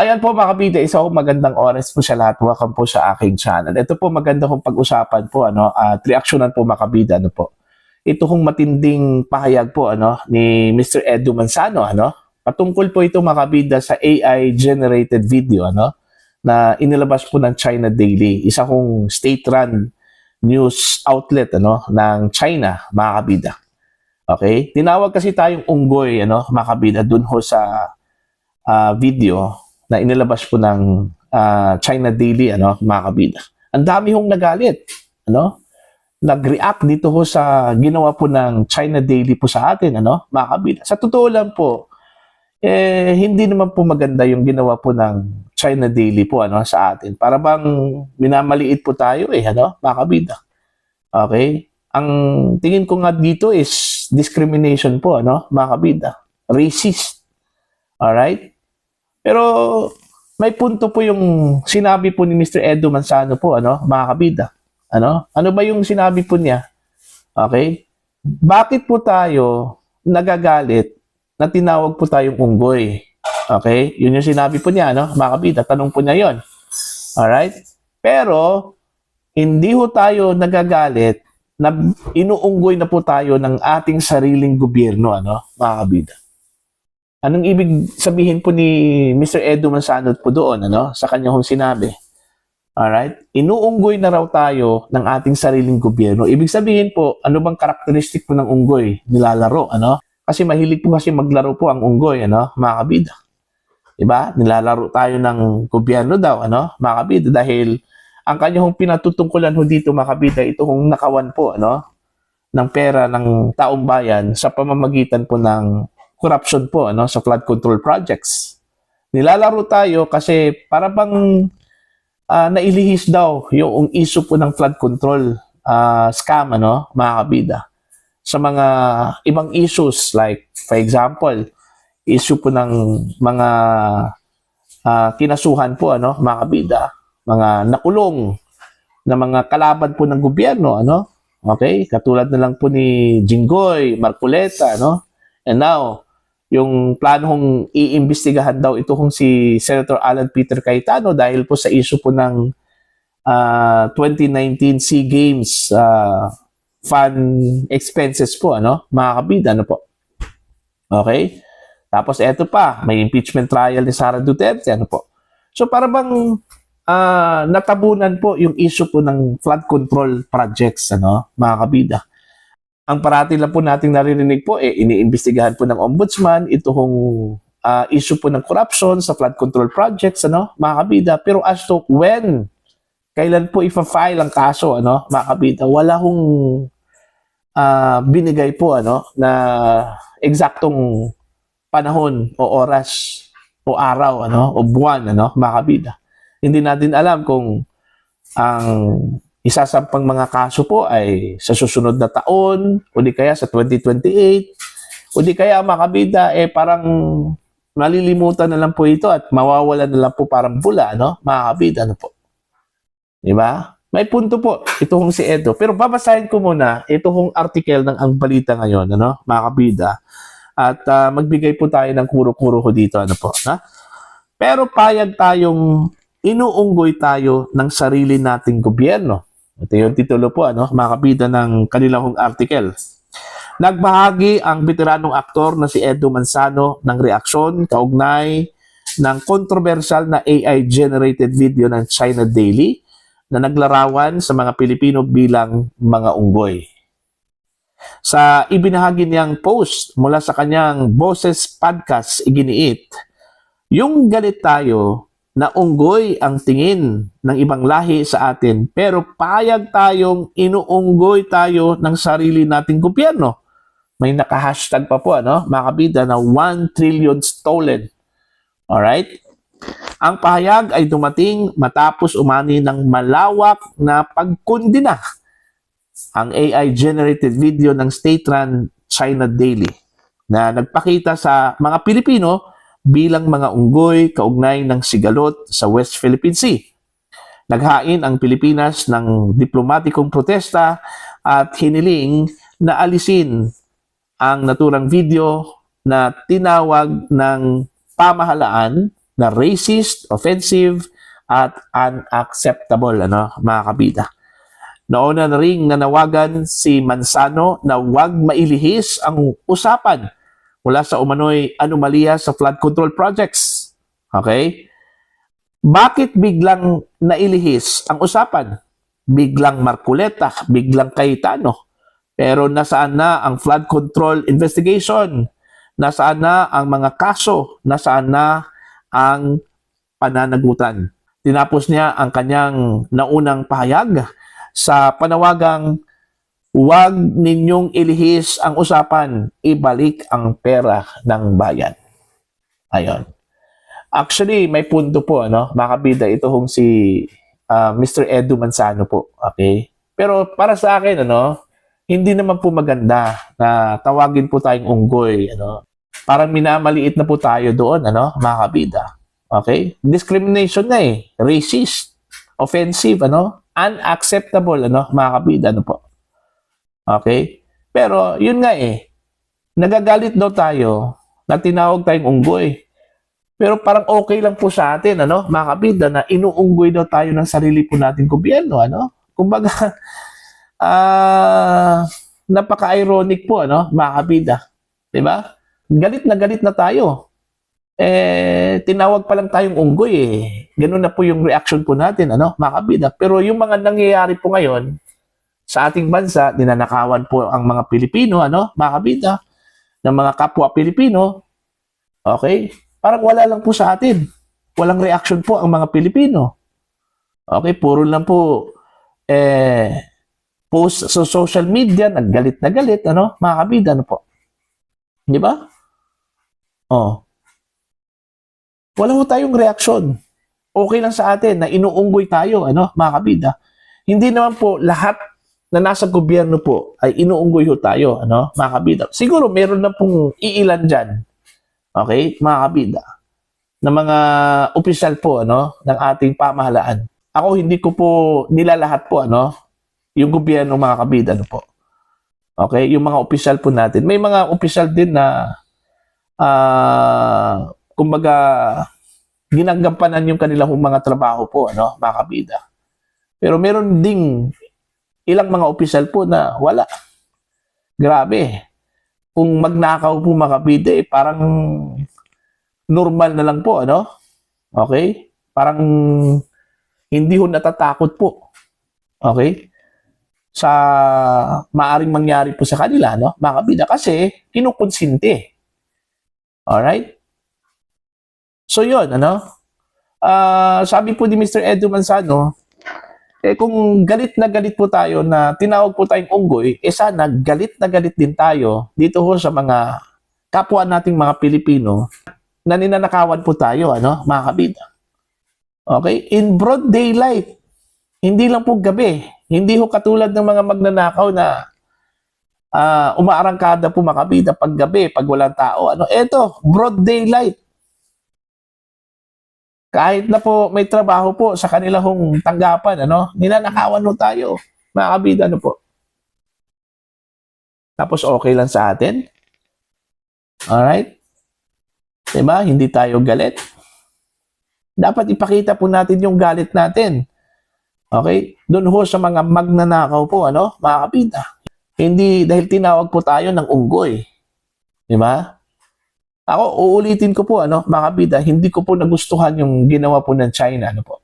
Ayan po mga kabida, isa po magandang oras po sa lahat. Welcome po sa aking channel. Ito po maganda kong pag-usapan po at reaksyonan po mga kabida po. Ito kong matinding pahayag po ni Mr. Edu Manzano Patungkol po ito mga kabida sa AI generated video na inilabas po ng China Daily. Isa kong state-run news outlet ng China mga kabida. Okay? Tinawag kasi tayong unggoy mga kabida dun ho sa video na inilabas po ng China Daily, mga kabida. Ang dami hong nagalit, nag-react dito ho sa ginawa po ng China Daily po sa atin, mga kabida. Sa totoo lang po, hindi naman po maganda yung ginawa po ng China Daily po, sa atin. Para bang minamaliit po tayo, mga kabida. Okay? Ang tingin ko nga dito is discrimination po, mga kabida. Racist. Alright? Pero may punto po yung sinabi po ni Mr. Edu Manzano po, mga kabida. Ano ba yung sinabi po niya? Okay? Bakit po tayo nagagalit na tinawag po tayong unggoy? Okay? Yun yung sinabi po niya, mga kabida. Tanong po niya yon. Alright? Pero, hindi ho tayo nagagalit na inuunggoy na po tayo ng ating sariling gobyerno, mga kabida. Anong ibig sabihin po ni Mr. Edu Manzano po doon, sa kanyang sinabi? Alright? Inuunggoy na raw tayo ng ating sariling gobyerno. Ibig sabihin po, ano bang karakteristik po ng unggoy? Nilalaro, Kasi mahilig po kasi maglaro po ang unggoy, mga kabida. Diba? Nilalaro tayo ng gobyerno daw, mga kabida. Dahil ang kanyang pinatutungkulan ho dito, mga kabida, ito kung nakawan po, ng pera ng taong bayan sa pamamagitan po ng corruption po sa flood control projects. Nilalaro tayo kasi para bang nailihis daw yung issue po ng flood control scam, mga kabida. Sa mga ibang issues like, for example, issue po ng mga kinasuhan po, mga kabida, mga nakulong na mga kalaban po ng gobyerno, Okay? Katulad na lang po ni Jinggoy, Marcoleta, And now, yung planong iimbestigahan daw ito kung si Senator Alan Peter Cayetano dahil po sa issue po ng 2019 SEA Games fund expenses po, mga kabida, po. Okay? Tapos eto pa, may impeachment trial ni Sara Duterte, po. So para bang natabunan po yung issue po ng flood control projects, mga kabida. Ang parati lang po nating naririnig po, iniimbestigahan po ng ombudsman itong issue po ng corruption sa flood control projects, mga kabida. Pero as to when, kailan po ipa-file ang kaso, mga kabida, wala hong binigay po, na eksaktong panahon o oras o araw, o buwan, mga kabida. Hindi natin alam kung ang isasampang mga kaso po ay sa susunod na taon o di kaya sa 2028 o di kaya mga kabida parang malilimutan na lang po ito at mawawala na lang po parang bula, mga kabida, po. Diba? May punto po ito kong si Edo. Pero babasahin ko muna ito kong article ng Ang Balita Ngayon, mga kabida. At magbigay po tayo ng kuro-kuro ko dito, po. Pero payag tayong inuunggoy tayo ng sarili nating gobyerno. Ito yung titulo po, mga kabida ng kanilang article. Nagbahagi ang veteranong aktor na si Edu Manzano ng reaksyon kaugnay ng kontrobersyal na AI-generated video ng China Daily na naglarawan sa mga Pilipino bilang mga unggoy. Sa ibinahagi niyang post mula sa kanyang Boses Podcast, iginiit, yung galit tayo na unggoy ang tingin ng ibang lahi sa atin pero payag tayong inuunggoy tayo ng sarili nating gobyerno. May naka-hashtag pa po, mga kabida, na 1 trillion stolen. Alright? Ang pahayag ay dumating matapos umani ng malawak na pagkundina ang AI-generated video ng state-run China Daily na nagpakita sa mga Pilipino bilang mga unggoy kaugnay ng sigalot sa West Philippine Sea. Naghain ang Pilipinas ng diplomatikong protesta at hiniling na alisin ang naturang video na tinawag ng pamahalaan na racist, offensive, at unacceptable, mga kabida. Nauna na ring nanawagan si Manzano na huwag mailihis ang usapan mula sa umano'y anomalya sa flood control projects. Okay? Bakit biglang nailihis ang usapan? Biglang Marcoleta, biglang Cayetano. Pero nasaan na ang flood control investigation? Nasaan na ang mga kaso? Nasaan na ang pananagutan? Tinapos niya ang kanyang naunang pahayag sa panawagang huwag ninyong ilihis ang usapan, ibalik ang pera ng bayan. Ayon. Actually, may punto po, mga kabida, ito hong si Mr. Edu Manzano po. Okay? Pero para sa akin, hindi naman po maganda na tawagin po tayong unggoy. Parang minamaliit na po tayo doon, mga kabida. Okay? Discrimination na eh. Racist, offensive, unacceptable, mga kabida, po. Okay? Pero, yun nga eh. Nagagalit daw tayo na tinawag tayong unggoy. Pero parang okay lang po sa atin, mga kabida, na inuunggoy daw tayo ng sarili po nating gobyerno, Kumbaga, napaka-ironic po, mga kabida. Diba? Galit na tayo. Tinawag pa lang tayong unggoy eh. Ganun na po yung reaction po natin, mga kabida. Pero yung mga nangyayari po ngayon sa ating bansa, ninanakawan po ang mga Pilipino, mga kabida, ng mga kapwa Pilipino, okay? Parang wala lang po sa atin. Walang reaction po ang mga Pilipino. Okay, puro lang po post sa social media, naggalit na galit, mga kabida, po. Di ba? Oh. Wala po tayong reaksyon. Okay lang sa atin na inuunggoy tayo, mga kabida. Hindi naman po lahat na nasa gobyerno po ay inuunggoy ho tayo, mga kabida. Siguro meron na pong iilan dyan, okay, mga kabida, na mga opisyal po, ng ating pamahalaan. Ako hindi ko po nilalahat po, yung gobyerno, mga kabida, po. Okay, yung mga opisyal po natin. May mga opisyal din na kumbaga, ginagampanan yung kanilang mga trabaho po, mga kabida. Pero meron ding ilang mga opisyal po na wala. Grabe. Kung magnakaw po, mga kabida, parang normal na lang po, Okay? Parang hindi ho natatakot po. Okay? Sa maaring mangyari po sa kanila, mga kabida, kasi kinukonsinte. Alright? So yun, sabi po ni Mr. Edu Manzano, kung galit na galit po tayo na tinawag po tayong unggoy, sana galit na galit din tayo dito ho sa mga kapwa nating mga Pilipino na ninanakawan po tayo, mga kabida. Okay? In broad daylight, hindi lang po gabi. Hindi ho katulad ng mga magnanakaw na umaarangkada po, mga kabida, pag gabi, pag walang tao. Eto, broad daylight. Kahit na po may trabaho po sa kanilang tanggapan, ninanakawan ho tayo, mga kabida, po. Tapos okay lang sa atin. Alright? Diba? Hindi tayo galit. Dapat ipakita po natin yung galit natin. Okay? Doon ho sa mga magnanakaw po, mga kabida. Hindi dahil tinawag po tayo ng unggoy. Diba? Ako, uulitin ko po, mga kabida, hindi ko po nagustuhan yung ginawa po ng China, po.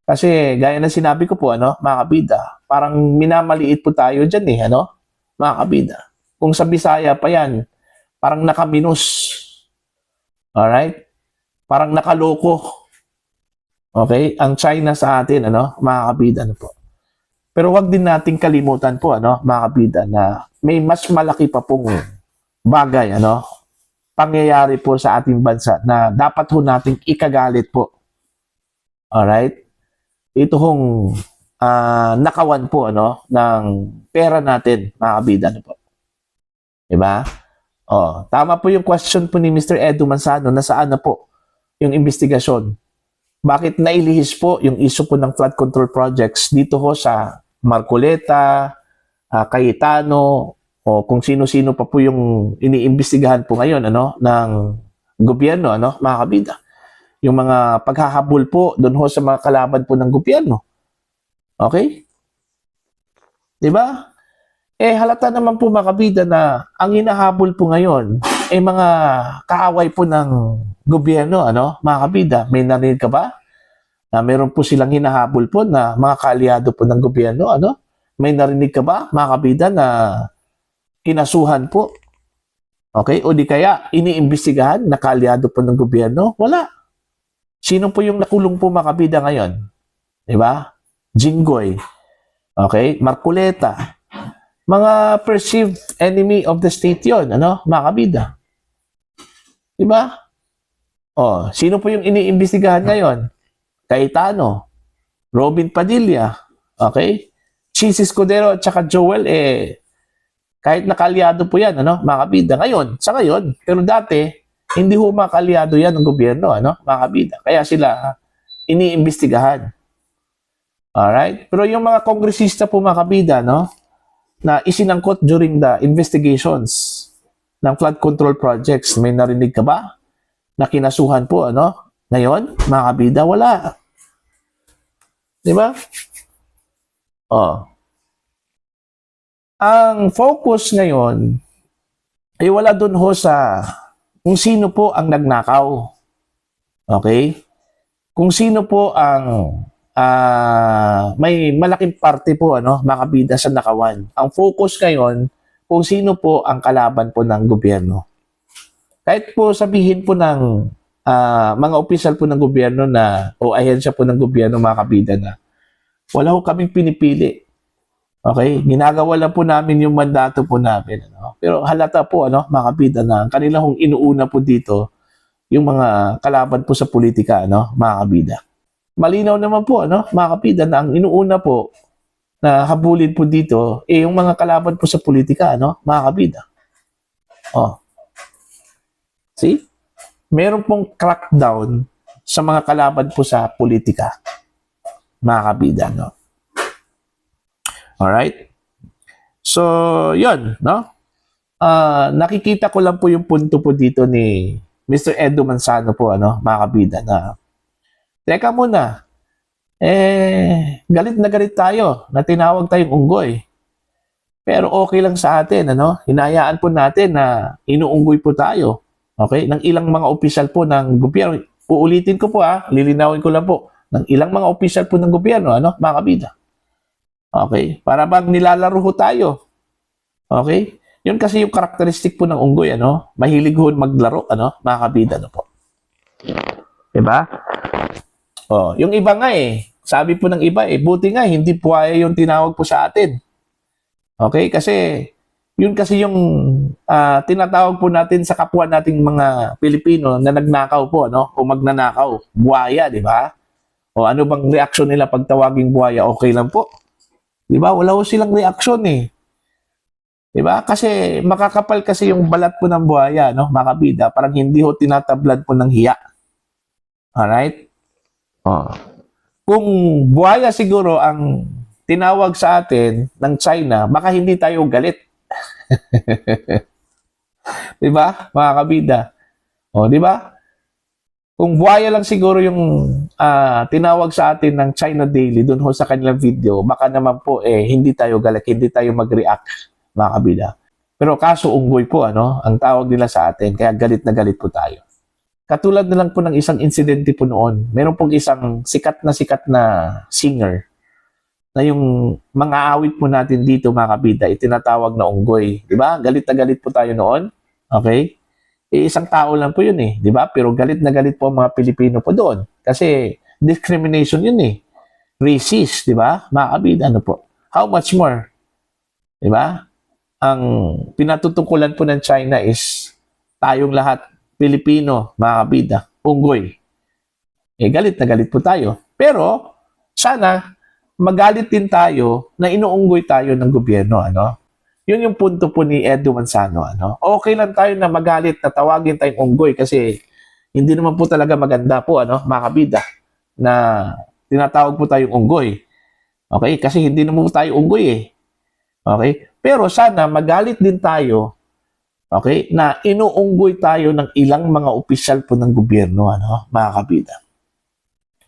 Kasi, gaya na sinabi ko po, mga kabida, parang minamaliit po tayo dyan eh, mga kabida. Kung sa Bisaya pa yan, parang nakaminus. Alright? Parang nakaloko. Okay? Ang China sa atin, mga kabida, po. Pero wag din nating kalimutan po, mga kabida, na may mas malaki pa pong bagay, pangyayari po sa ating bansa na dapat ho nating ikagalit po. Alright? Ito hong nakawan po, ng pera natin, mga kabida, po. Diba? Tama po yung question po ni Mr. Edu Manzano na saan na po yung investigasyon. Bakit nailihis po yung issue po ng flood control projects dito ho sa Marcoleta, Cayetano, o kung sino-sino pa po yung iniimbestigahan po ngayon, ng gobyerno, mga kabida. yung mga paghahabol po doon ho sa mga kalaban po ng gobyerno. Okay? 'Di ba? Halata naman po mga kabida na ang hinahabol po ngayon mga kaaway po ng gobyerno, ano? Mga kabida, may narinig ka ba? Na meron po silang hinahabol po na mga kaalyado po ng gobyerno, ano? May narinig ka ba, mga kabida, na kinasuhan po? Okay? O di kaya iniimbestigahan na kaalyado po ng gobyerno? Wala. Sino po yung nakulong po mga kabida ngayon? Di ba? Jinggoy. Okay? Marcoleta. Mga perceived enemy of the state yon, ano? Mga kabida. Di ba? Sino po yung iniimbestigahan ngayon? Cayetano, Robin Padilla, okay? Chis Escudero at saka Joel, kahit nakaalyado po yan, ano? Mga kabida. Ngayon, sa ngayon, pero dati, hindi ho makaalyado yan ng gobyerno, ano? Mga kabida. Kaya sila iniimbestigahan. Alright? Pero yung mga kongresista po mga kabida, no? Na isinangkot during the investigations ng flood control projects. May narinig ka ba? Na kinasuhan po, ano? Ngayon, mga kabida, wala. Di ba? Ang focus ngayon ay wala dun ho sa kung sino po ang nagnakaw. Okay? Kung sino po ang may malaking parte po, ano, mga kabida sa nakawan. Ang focus ngayon, kung sino po ang kalaban po ng gobyerno. Kahit po sabihin po ng mga opisyal po ng gobyerno na, o ahensya po ng gobyerno, mga kabida, na wala ho kaming pinipili. Okay? Ginagawa lang po namin yung mandato po namin. Ano? Pero halata po, ano, mga kabida, na kanila hong inuuna po dito yung mga kalaban po sa politika, ano, mga kabida. Malinaw naman po, ano, mga kapida, na ang inuuna po na habulin po dito yung mga kalaban po sa politika, ano, mga kapida. See? Meron pong crackdown sa mga kalaban po sa politika, mga kapida, no? Alright? So, yun, no? Nakikita ko lang po yung punto po dito ni Mr. Edo Manzano po, ano, mga kapida, na teka muna, galit na galit tayo na tinawag tayong unggoy. Pero okay lang sa atin, ano? Hinayaan po natin na inuunggoy po tayo. Okay? Ng ilang mga opisyal po ng gobyerno. Uulitin ko po, lilinawin ko lang po. Ng ilang mga opisyal po ng gobyerno, ano? Mga kabida. Okay? Para bang nilalaro ho tayo. Okay? Yun kasi yung karakteristik po ng unggoy, ano? Mahilig ho maglaro, ano? Mga kabida, ano po. Diba? Yung iba nga sabi po ng iba buti nga hindi buhaya yung tinawag po sa atin. Okay? Kasi yun kasi yung tinatawag po natin sa kapwa nating mga Pilipino na nagnakaw po, no? O magnanakaw. Buhaya, di ba? O ano bang reaksyon nila pag tawaging buhaya? Okay lang po. Di ba? Wala ho silang reaksyon Di ba? Kasi makakapal kasi yung balat po ng buhaya, no? Mga kabida, parang hindi ho tinatablad po ng hiya. Alright? Kung buhaya siguro ang tinawag sa atin ng China, baka hindi tayo galit. Di ba, mga kabida? Di ba? Kung buhaya lang siguro yung tinawag sa atin ng China Daily dun ho sa kanilang video, baka naman po hindi tayo galit, hindi tayo mag-react, mga kabida. Pero kaso unggoy po, ano, ang tawag nila sa atin, kaya galit na galit po tayo. Katulad na lang po ng isang insidente po noon, meron pong isang sikat na singer na yung mga awit po natin dito, mga kabida, itinatawag na unggoy. Di ba? Galit na galit po tayo noon. Okay? Isang tao lang po yun di ba? Pero galit na galit po ang mga Pilipino po doon. Kasi discrimination yun Racist, di ba? Mga kabida, ano po? How much more? Di ba? Ang pinatutungkulan po ng China is tayong lahat Pilipino, mga kabida, unggoy. Galit na galit po tayo. Pero, sana, magalit din tayo na inuunggoy tayo ng gobyerno, ano? Yun yung punto po ni Edo Manzano, ano? Okay lang tayo na magalit, na tawagin tayong unggoy kasi hindi naman po talaga maganda po, ano, mga kabida, na tinatawag po tayong unggoy. Okay? Kasi hindi naman po tayo unggoy Okay? Pero sana, magalit din tayo Okay? Na inuunggoy tayo ng ilang mga opisyal po ng gobyerno, ano, mga kabida.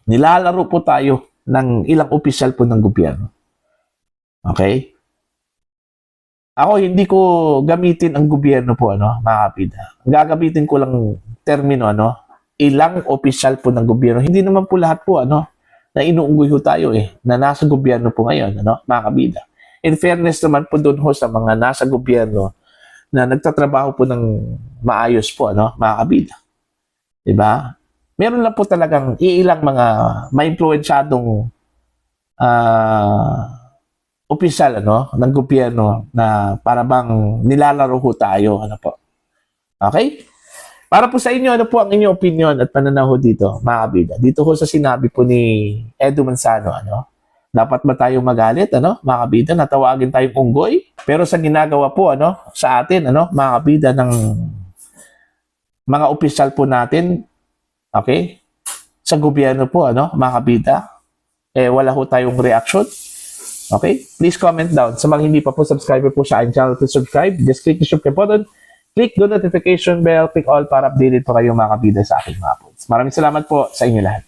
Nilalaro po tayo ng ilang opisyal po ng gobyerno. Okay? Ako, hindi ko gamitin ang gobyerno po, ano, mga kabida. Ang gagamitin ko lang termino, ano, ilang opisyal po ng gobyerno. Hindi naman po lahat po, ano, na inuunggoy ho tayo na nasa gobyerno po ngayon, ano, mga kabida. In fairness naman po doon ho sa mga nasa gobyerno na nagtatrabaho po ng maayos po, ano, mga kabida. Diba? Meron lang po talagang iilang mga maimpluwensyadong opisyal, ano, ng gobyerno na para bang nilalaro ho tayo, ano po. Okay? Para po sa inyo, ano po ang inyong opinion at pananaw ho dito, mga kabida? Dito ho sa sinabi po ni Edu Manzano, ano? Dapat ba tayong magalit, ano, mga kabida, na tawagin tayong unggoy? Pero sa ginagawa po, ano, sa atin, ano, mga kabida, ng mga opisyal po natin, okay? Sa gobyerno po, ano, mga kabida, wala ho tayong reaction. Okay? Please comment down. Sa mga hindi pa po subscriber po sa aking channel, please subscribe. Just click the subscribe button. Click the notification bell. Click all para updated po kayo mga kabida sa aking mga posts. Maraming salamat po sa inyo lahat.